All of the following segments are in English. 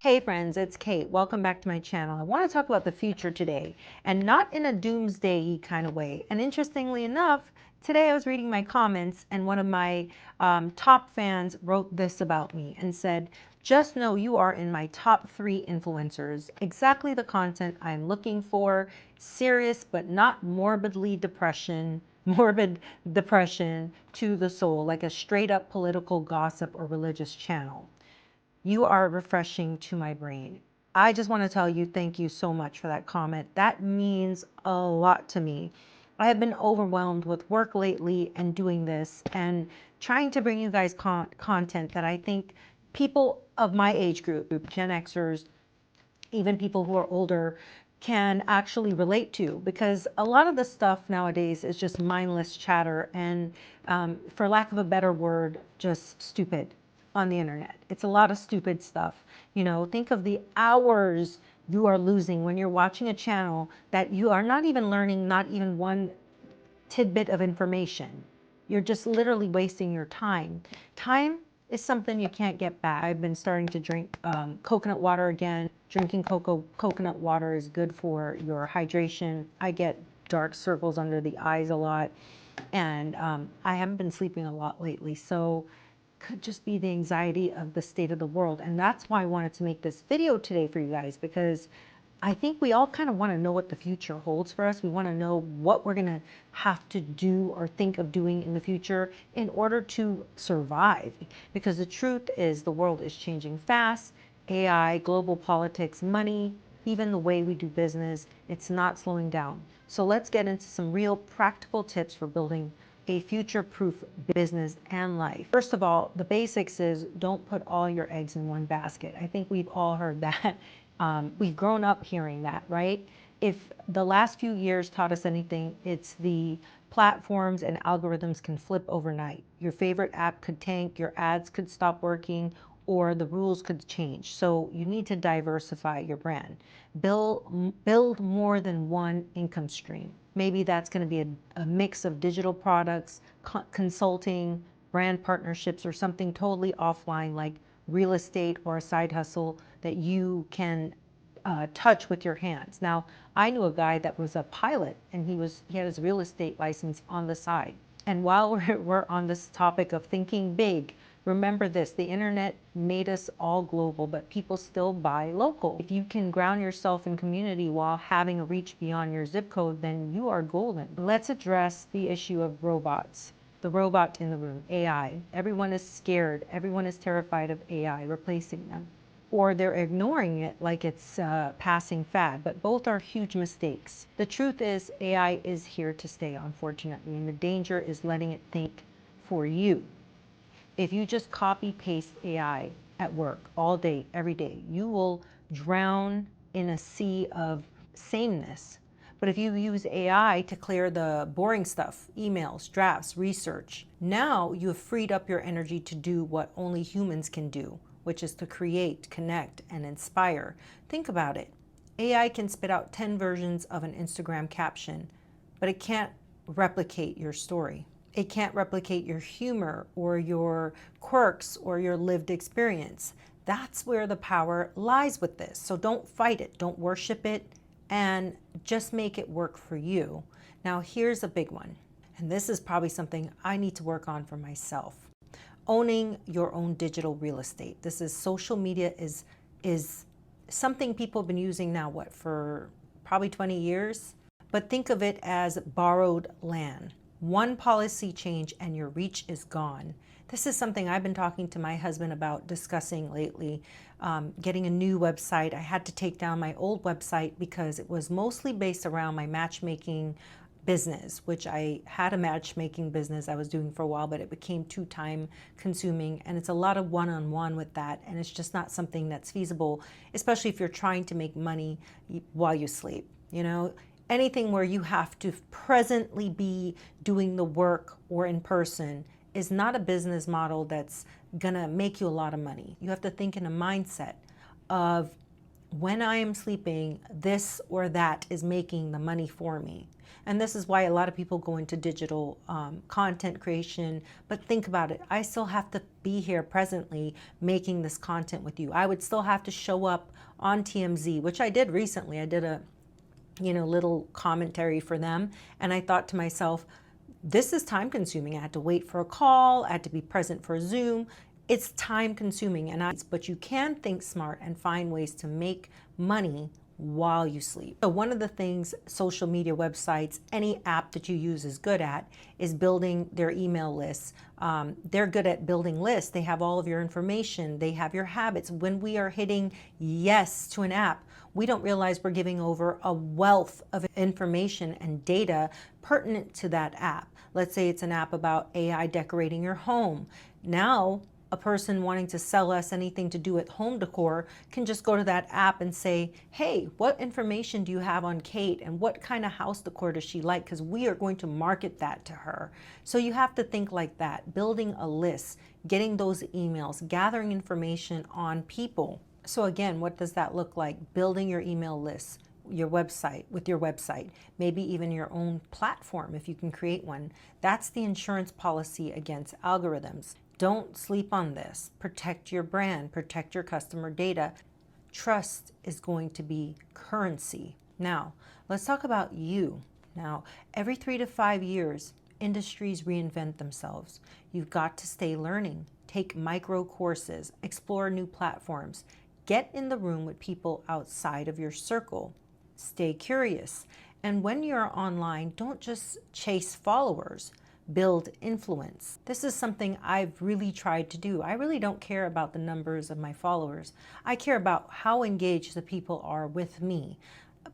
Hey friends, it's Kate. Welcome back to my channel. I want to talk about the future today, and not in a doomsday kind of way. And interestingly enough, today I was reading my comments and one of my top fans wrote this about me and said, just know you are in my top 3 influencers. Exactly the content I'm looking for. Serious but not morbid depression to the soul, like a straight up political gossip or religious channel. You are refreshing to my brain. I just want to tell you thank you so much for that comment. That means a lot to me. I have been overwhelmed with work lately and doing this and trying to bring you guys content that I think people of my age group, Gen Xers, even people who are older, can actually relate to, because a lot of the stuff nowadays is just mindless chatter and for lack of a better word, just stupid on the internet. It's a lot of stupid stuff. You know, think of the hours you are losing when you're watching a channel that you are not even learning, not even one tidbit of information. You're just literally wasting your time. Time is something you can't get back. I've been starting to drink coconut water again. Drinking coconut water is good for your hydration. I get dark circles under the eyes a lot, and I haven't been sleeping a lot lately. So could just be the anxiety of the state of the world. And that's why I wanted to make this video today for you guys, because I think we all kind of want to know what the future holds for us. We want to know what we're going to have to do or think of doing in the future in order to survive. Because the truth is the world is changing fast. AI, global politics, money, even the way we do business, it's not slowing down. So let's get into some real practical tips for building a future-proof business and life. First of all, the basics is don't put all your eggs in one basket. I think we've all heard that. We've grown up hearing that, right? If the last few years taught us anything, it's the platforms and algorithms can flip overnight. Your favorite app could tank, your ads could stop working, or the rules could change. So you need to diversify your brand. Build more than one income stream. Maybe that's going to be a mix of digital products, consulting, brand partnerships, or something totally offline like real estate or a side hustle that you can touch with your hands. Now, I knew a guy that was a pilot, and he had his real estate license on the side. And while we're on this topic of thinking big, remember this, the internet made us all global, but people still buy local. If you can ground yourself in community while having a reach beyond your zip code, then you are golden. Let's address the issue of robots. The robot in the room, AI. Everyone is scared. Everyone is terrified of AI replacing them. Or they're ignoring it like it's a passing fad, but both are huge mistakes. The truth is AI is here to stay, unfortunately, and the danger is letting it think for you. If you just copy paste AI at work all day, every day, you will drown in a sea of sameness. But if you use AI to clear the boring stuff, emails, drafts, research, now you have freed up your energy to do what only humans can do, which is to create, connect, and inspire. Think about it. AI can spit out 10 versions of an Instagram caption, but it can't replicate your story. It can't replicate your humor or your quirks or your lived experience. That's where the power lies with this. So don't fight it, don't worship it, and just make it work for you. Now, here's a big one, and this is probably something I need to work on for myself. Owning your own digital real estate. This is social media is something people have been using now, what, for probably 20 years? But think of it as borrowed land. One policy change and your reach is gone. This is something I've been talking to my husband about discussing lately, getting a new website. I had to take down my old website because it was mostly based around my matchmaking business, which I had a matchmaking business I was doing for a while, but it became too time consuming, and it's a lot of one-on-one with that, and it's just not something that's feasible, especially if you're trying to make money while you sleep. You know, anything where you have to presently be doing the work or in person is not a business model that's gonna make you a lot of money. You have to think in a mindset of when I am sleeping, this or that is making the money for me. And this is why a lot of people go into digital content creation. But think about it. I still have to be here presently making this content with you. I would still have to show up on TMZ, which I did recently. I did a little commentary for them. And I thought to myself, this is time consuming. I had to wait for a call. I had to be present for Zoom. It's time consuming, but you can think smart and find ways to make money while you sleep. So one of the things social media websites, any app that you use is good at is building their email lists. They're good at building lists. They have all of your information. They have your habits. When we are hitting yes to an app, we don't realize we're giving over a wealth of information and data pertinent to that app. Let's say it's an app about AI decorating your home. Now, a person wanting to sell us anything to do with home decor can just go to that app and say, hey, what information do you have on Kate and what kind of house decor does she like? Because we are going to market that to her. So you have to think like that, building a list, getting those emails, gathering information on people. So again, what does that look like? Building your email list, your website, maybe even your own platform if you can create one. That's the insurance policy against algorithms. Don't sleep on this. Protect your brand, protect your customer data. Trust is going to be currency. Now, let's talk about you. Now, every 3 to 5 years, industries reinvent themselves. You've got to stay learning, take micro courses, explore new platforms, get in the room with people outside of your circle, stay curious. And when you're online, don't just chase followers. Build influence. This is something I've really tried to do. I really don't care about the numbers of my followers. I care about how engaged the people are with me.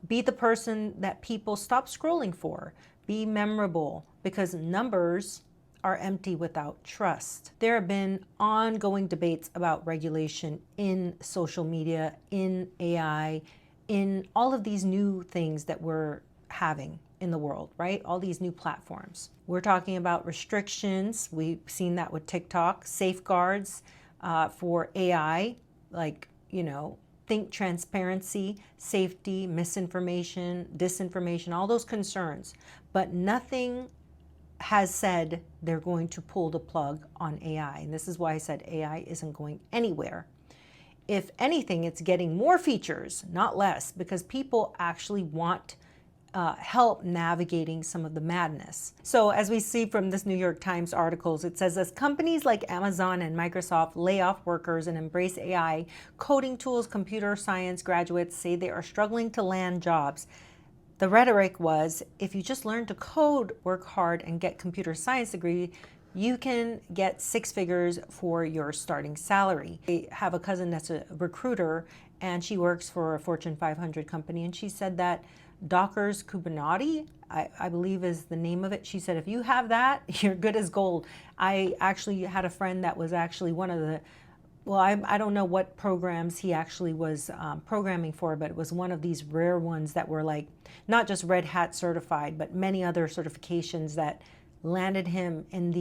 Be the person that people stop scrolling for. Be memorable, because numbers are empty without trust. There have been ongoing debates about regulation in social media, in AI, in all of these new things that we're having in the world, right? All these new platforms. We're talking about restrictions. We've seen that with TikTok, safeguards for AI, like, think transparency, safety, misinformation, disinformation, all those concerns. But nothing has said they're going to pull the plug on AI. And this is why I said AI isn't going anywhere. If anything, it's getting more features, not less, because people actually want help navigating some of the madness. So as we see from this New York Times articles, it says as companies like Amazon and Microsoft lay off workers and embrace AI, coding tools, computer science graduates say they are struggling to land jobs. The rhetoric was, if you just learn to code, work hard, and get computer science degree, you can get 6 figures for your starting salary. I have a cousin that's a recruiter, and she works for a Fortune 500 company, and she said that Docker's Kubernetes, I believe is the name of it. She said, if you have that, you're good as gold. I actually had a friend that was actually one of the, well, I don't know what programs he actually was programming for, but it was one of these rare ones that were like, not just Red Hat certified, but many other certifications that landed him in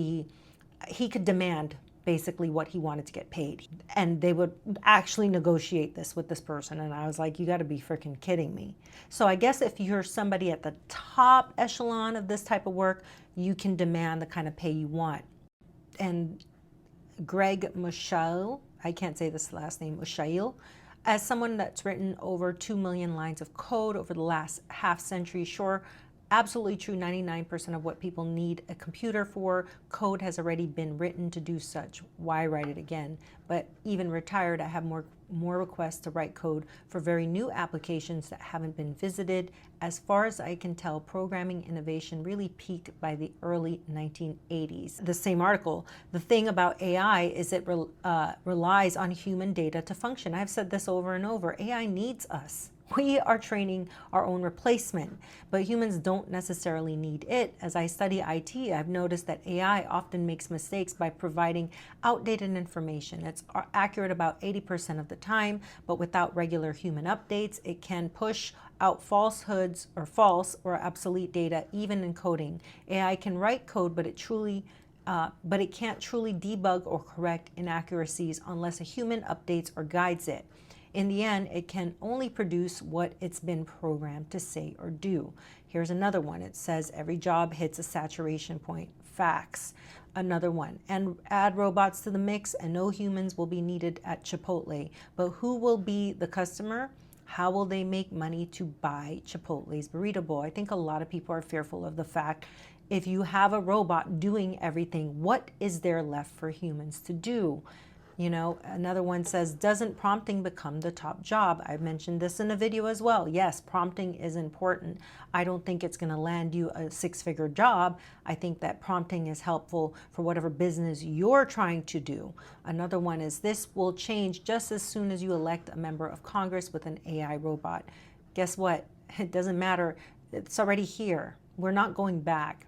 he could demand basically what he wanted to get paid. And they would actually negotiate this with this person. And I was like, you got to be freaking kidding me. So I guess if you're somebody at the top echelon of this type of work, you can demand the kind of pay you want. And Greg Mushail, I can't say this last name, Mushail, as someone that's written over 2 million lines of code over the last half century, sure, absolutely true, 99% of what people need a computer for, code has already been written to do such. Why write it again? But even retired, I have more requests to write code for very new applications that haven't been visited. As far as I can tell, programming innovation really peaked by the early 1980s. The same article, the thing about AI is it relies on human data to function. I've said this over and over. AI needs us. We are training our own replacement, but humans don't necessarily need it. As I study IT, I've noticed that AI often makes mistakes by providing outdated information. It's accurate about 80% of the time, but without regular human updates, it can push out falsehoods or false or obsolete data, even in coding. AI can write code, but it can't truly debug or correct inaccuracies unless a human updates or guides it. In the end, it can only produce what it's been programmed to say or do. Here's another one. It says every job hits a saturation point. Facts. Another one. And add robots to the mix and no humans will be needed at Chipotle. But who will be the customer? How will they make money to buy Chipotle's burrito bowl? I think a lot of people are fearful of the fact if you have a robot doing everything, what is there left for humans to do? You know, another one says, doesn't prompting become the top job? I've mentioned this in a video as well. Yes, prompting is important. I don't think it's going to land you a six-figure job. I think that prompting is helpful for whatever business you're trying to do. Another one is, this will change just as soon as you elect a member of Congress with an AI robot. Guess what? It doesn't matter. It's already here. We're not going back.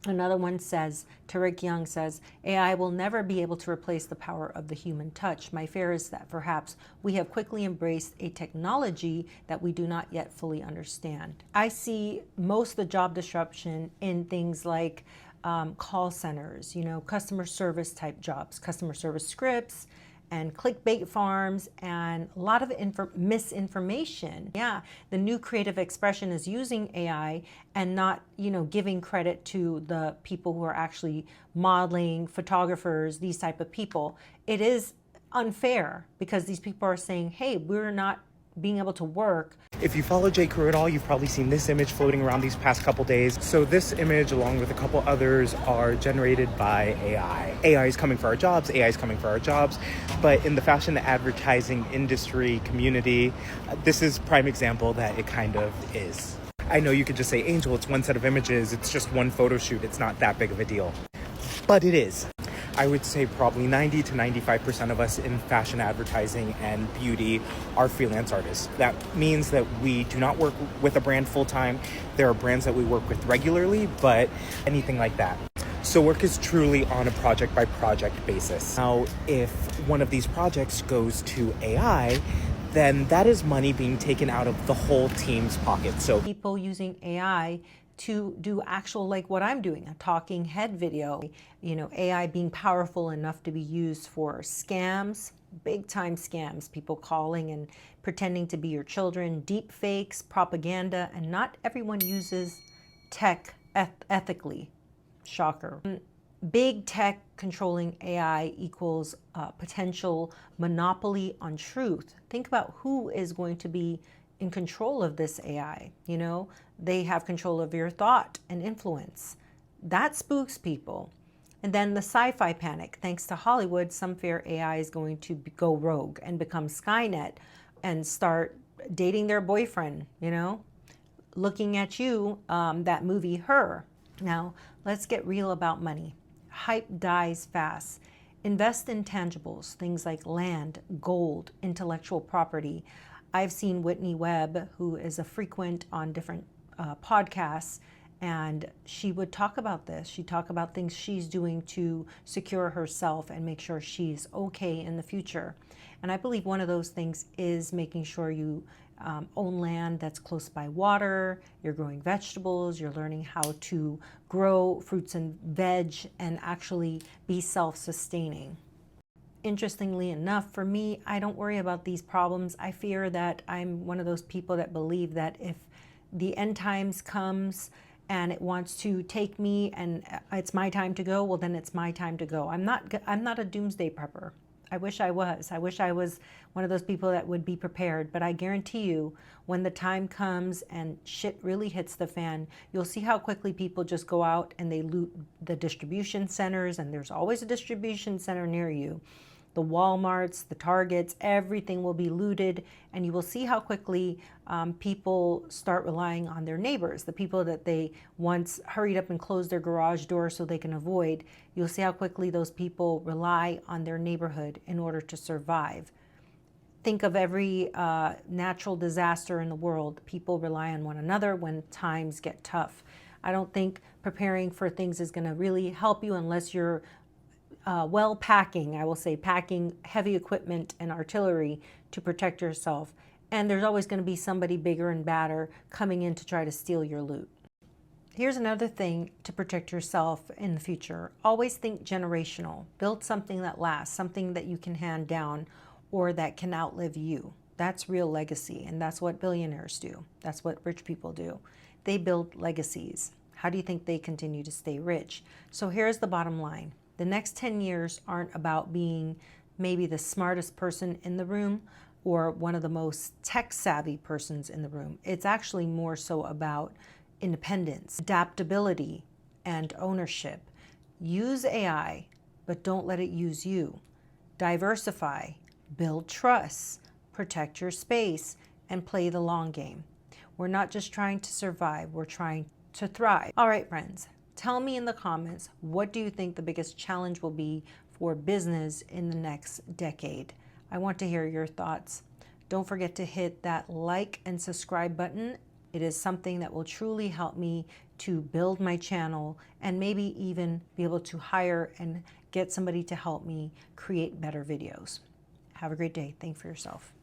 Another one says, Tariq Young says, AI will never be able to replace the power of the human touch. My fear is that perhaps we have quickly embraced a technology that we do not yet fully understand. I see most of the job disruption in things like call centers, you know, customer service type jobs, customer service scripts, and clickbait farms, and a lot of misinformation. Yeah, the new creative expression is using AI and not, you know, giving credit to the people who are actually modeling, photographers, these type of people. It is unfair because these people are saying, hey, we're not being able to work. If you follow J. Crew at all, you've probably seen this image floating around these past couple days. So this image, along with a couple others, are generated by AI. AI is coming for our jobs, AI is coming for our jobs. But in the fashion advertising industry community, this is prime example that it kind of is. I know you could just say, Angel, it's one set of images, it's just one photo shoot, it's not that big of a deal. But it is. I would say probably 90 to 95% of us in fashion advertising and beauty are freelance artists. That means that we do not work with a brand full-time. There are brands that we work with regularly, but anything like that. So work is truly on a project by project basis. Now, if one of these projects goes to AI, then that is money being taken out of the whole team's pocket. So people using AI to do actual, like what I'm doing, a talking head video, you know, AI being powerful enough to be used for scams, big time scams, people calling and pretending to be your children, deep fakes, propaganda, and not everyone uses tech ethically. Shocker. Big tech controlling AI equals potential monopoly on truth. Think about who is going to be in control of this AI. You know, they have control of your thought and influence. That spooks people. And then the sci-fi panic. Thanks to Hollywood, some fear AI is going to go rogue and become Skynet and start dating their boyfriend, you know, looking at you, that movie Her. Now, let's get real about money. Hype dies fast. Invest in tangibles, things like land, gold, intellectual property. I've seen Whitney Webb, who is a frequent on different podcasts, and she would talk about this. She'd talk about things she's doing to secure herself and make sure she's okay in the future. And I believe one of those things is making sure you own land that's close by water, you're growing vegetables, you're learning how to grow fruits and veg and actually be self-sustaining. Interestingly enough, for me, I don't worry about these problems. I fear that I'm one of those people that believe that if the end times comes and it wants to take me and it's my time to go, well, then it's my time to go. I'm not a doomsday prepper. I wish I was. I wish I was one of those people that would be prepared. But I guarantee you, when the time comes and shit really hits the fan, you'll see how quickly people just go out and they loot the distribution centers, and there's always a distribution center near you. The Walmarts, the Targets, everything will be looted, and you will see how quickly people start relying on their neighbors, the people that they once hurried up and closed their garage door so they can avoid. You'll see how quickly those people rely on their neighborhood in order to survive. Think of every natural disaster in the world. People rely on one another when times get tough. I don't think preparing for things is going to really help you unless you're well packing, I will say, packing heavy equipment and artillery to protect yourself. And there's always going to be somebody bigger and badder coming in to try to steal your loot. Here's another thing to protect yourself in the future. Always think generational. Build something that lasts, something that you can hand down, or that can outlive you. That's real legacy, and that's what billionaires do. That's what rich people do. They build legacies. How do you think they continue to stay rich? So here's the bottom line. The next 10 years aren't about being maybe the smartest person in the room or one of the most tech-savvy persons in the room. It's actually more so about independence, adaptability, and ownership. Use AI, but don't let it use you. Diversify, build trust, protect your space, and play the long game. We're not just trying to survive, we're trying to thrive. All right, friends, tell me in the comments, what do you think the biggest challenge will be for business in the next decade? I want to hear your thoughts. Don't forget to hit that like and subscribe button. It is something that will truly help me to build my channel and maybe even be able to hire and get somebody to help me create better videos. Have a great day. Think for yourself.